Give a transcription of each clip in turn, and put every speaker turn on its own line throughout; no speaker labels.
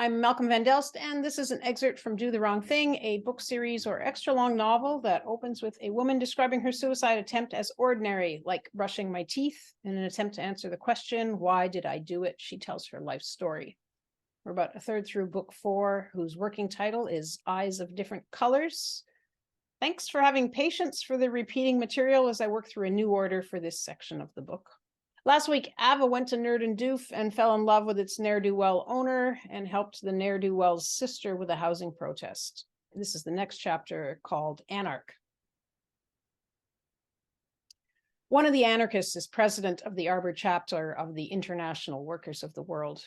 I'm Malcolm Van Delst, and this is an excerpt from Do the Wrong Thing, a book series or extra long novel that opens with a woman describing her suicide attempt as ordinary, like brushing my teeth. In an attempt to answer the question, why did I do it? She tells her life story. We're about a third through book 4, whose working title is Eyes of Different Colors. Thanks for having patience for the repeating material as I work through a new order for this section of the book. Last week, Ava went to Nerd and Doof and fell in love with its ne'er-do-well owner and helped the ne'er-do-well's sister with a housing protest. This is the next chapter called Anarch. One of the anarchists is president of the Arbor chapter of the International Workers of the World.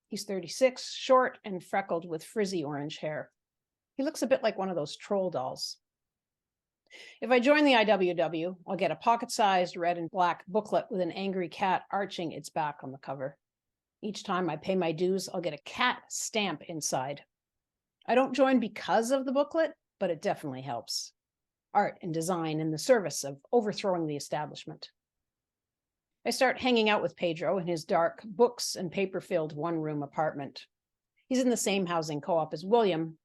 He's 36, short and freckled with frizzy orange hair. He looks a bit like one of those troll dolls. If I join the IWW, I'll get a pocket-sized red and black booklet with an angry cat arching its back on the cover. Each time I pay my dues, I'll get a cat stamp inside. I don't join because of the booklet, but it definitely helps. Art and design in the service of overthrowing the establishment. I start hanging out with Pedro in his dark, books and paper-filled one-room apartment. He's in the same housing co-op as William.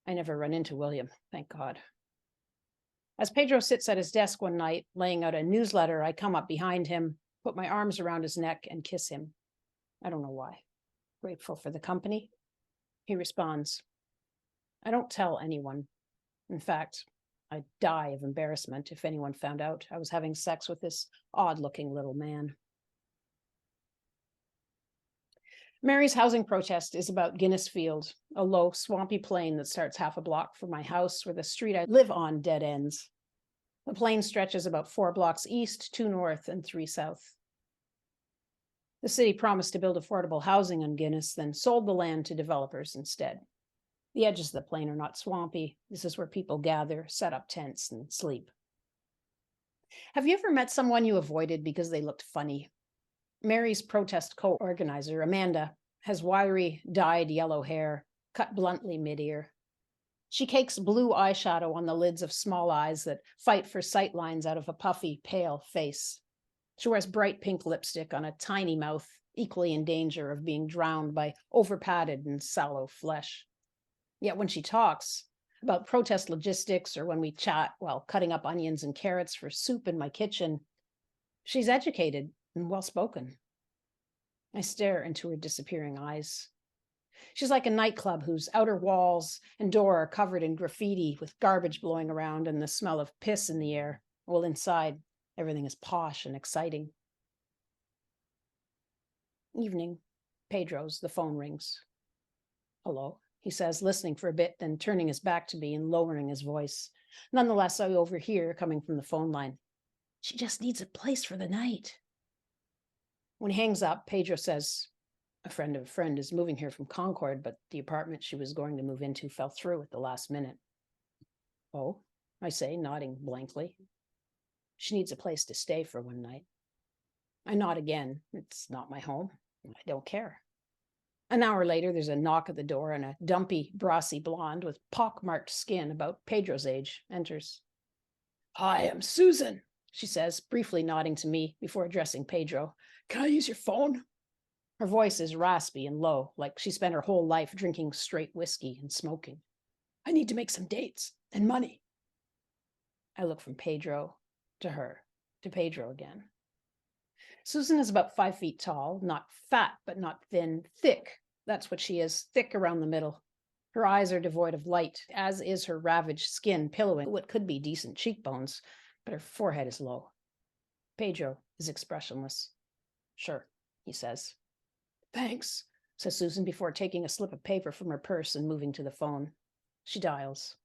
I never run into William, thank God. As Pedro sits at his desk one night, laying out a newsletter, I come up behind him, put my arms around his neck, and kiss him. I don't know why. Grateful for the company? He responds, I don't tell anyone. In fact, I'd die of embarrassment if anyone found out I was having sex with this odd-looking little man. Mary's housing protest is about Guinness Field, a low, swampy plain that starts half a block from my house where the street I live on dead ends. The plain stretches about 4 blocks east, 2 north, and 3 south. The city promised to build affordable housing on Guinness, then sold the land to developers instead. The edges of the plain are not swampy. This is where people gather, set up tents, and sleep. Have you ever met someone you avoided because they looked funny? Mary's protest co-organizer, Amanda, has wiry, dyed yellow hair, cut bluntly mid-ear. She cakes blue eyeshadow on the lids of small eyes that fight for sight lines out of a puffy, pale face. She wears bright pink lipstick on a tiny mouth, equally in danger of being drowned by over-padded and sallow flesh. Yet when she talks about protest logistics or when we chat while cutting up onions and carrots for soup in my kitchen, she's educated and well-spoken. I stare into her disappearing eyes. She's like a nightclub whose outer walls and door are covered in graffiti with garbage blowing around and the smell of piss in the air, while inside everything is posh and exciting. Evening. Pedro's, the phone rings. Hello, he says, listening for a bit, then turning his back to me and lowering his voice. Nonetheless, I overhear coming from the phone line. She just needs a place for the night. When he hangs up, Pedro says, a friend of a friend is moving here from Concord, but the apartment she was going to move into fell through at the last minute. Oh, I say, nodding blankly. She needs a place to stay for one night. I nod again. It's not my home. I don't care. An hour later, there's a knock at the door and a dumpy, brassy blonde with pock-marked skin about Pedro's age enters. Hi, I'm Susan, she says, briefly nodding to me before addressing Pedro. Can I use your phone? Her voice is raspy and low, like she spent her whole life drinking straight whiskey and smoking. I need to make some dates and money. I look from Pedro to her, to Pedro again. Susan is about 5 feet tall, not fat, but not thin, thick. That's what she is, thick around the middle. Her eyes are devoid of light, as is her ravaged skin pillowing what could be decent cheekbones, but her forehead is low. Pedro is expressionless. Sure, he says. Thanks, says Susan before taking a slip of paper from her purse and moving to the phone. She dials.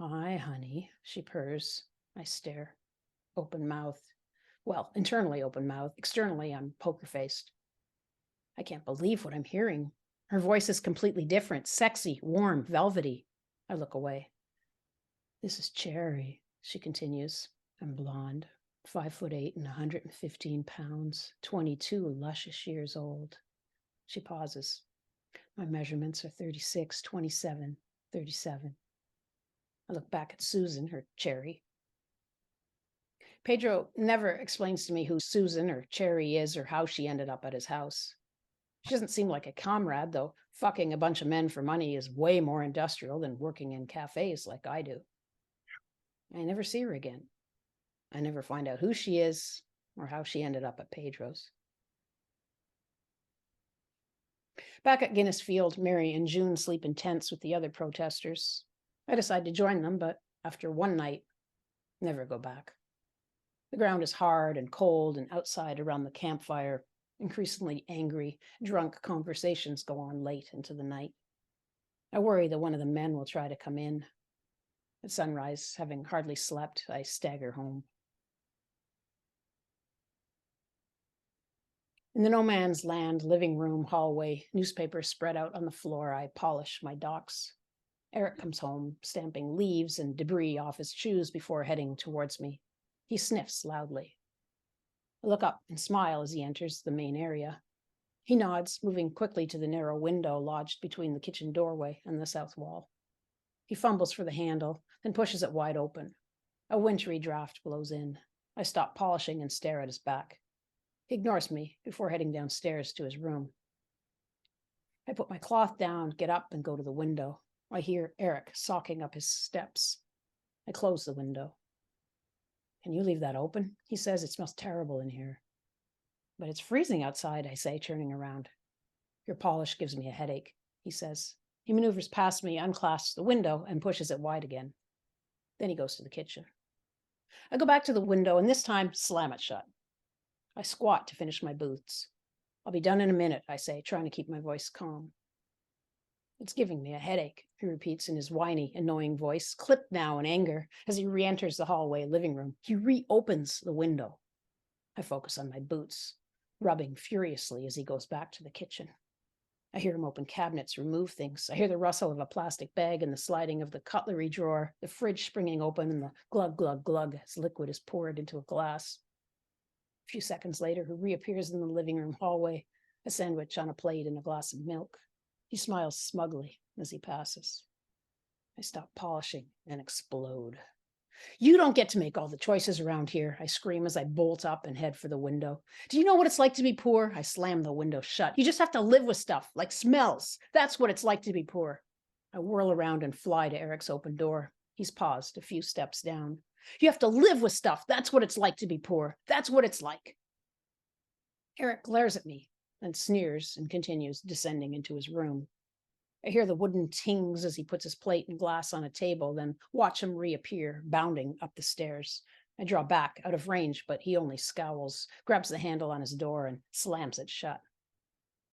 Hi, honey, she purrs. I stare. Open mouth. Well, internally open mouth. Externally, I'm poker-faced. I can't believe what I'm hearing. Her voice is completely different, sexy, warm, velvety. I look away. This is Cherry, she continues. I'm blonde, 5'8" and 115 pounds, 22 luscious years old. She pauses. My measurements are 36, 27, 37. I look back at Susan, her Cherry. Pedro never explains to me who Susan or Cherry is or how she ended up at his house. She doesn't seem like a comrade, though Fucking a bunch of men for money is way more industrial than working in cafes like I do. I never see her again. I never find out who she is or how she ended up at Pedro's. Back at Guinness Field, Mary and June sleep in tents with the other protesters. I decide to join them, but after one night, never go back. The ground is hard and cold, and outside around the campfire, increasingly angry, drunk conversations go on late into the night. I worry that one of the men will try to come in. At sunrise, having hardly slept, I stagger home. In the no man's land living room hallway, newspapers spread out on the floor, I polish my docs. Eric comes home, stamping leaves and debris off his shoes before heading towards me. He sniffs loudly. I look up and smile as he enters the main area. He nods, moving quickly to the narrow window lodged between the kitchen doorway and the south wall. He fumbles for the handle, then pushes it wide open. A wintry draft blows in. I stop polishing and stare at his back. He ignores me before heading downstairs to his room. I put my cloth down, get up, and go to the window. I hear Eric socking up his steps. I close the window. Can you leave that open? He says. It smells terrible in here. But it's freezing outside, I say, turning around. Your polish gives me a headache, he says. He maneuvers past me, unclasps the window, and pushes it wide again. Then he goes to the kitchen. I go back to the window and this time slam it shut. I squat to finish my boots. I'll be done in a minute, I say, trying to keep my voice calm. It's giving me a headache, he repeats in his whiny, annoying voice, clipped now in anger, as he re-enters the hallway living room. He reopens the window. I focus on my boots, rubbing furiously as he goes back to the kitchen. I hear him open cabinets, remove things. I hear the rustle of a plastic bag and the sliding of the cutlery drawer, the fridge springing open and the glug, glug, glug as liquid is poured into a glass. A few seconds later, he reappears in the living room hallway, a sandwich on a plate and a glass of milk. He smiles smugly as he passes. I stop polishing and explode. You don't get to make all the choices around here, I scream as I bolt up and head for the window. Do you know what it's like to be poor? I slam the window shut. You just have to live with stuff, like smells. That's what it's like to be poor. I whirl around and fly to Eric's open door. He's paused a few steps down. You have to live with stuff. That's what it's like to be poor. That's what it's like. Eric glares at me and sneers and continues descending into his room. I hear the wooden tings as he puts his plate and glass on a table, then watch him reappear, bounding up the stairs. I draw back, out of range, but he only scowls, grabs the handle on his door, and slams it shut.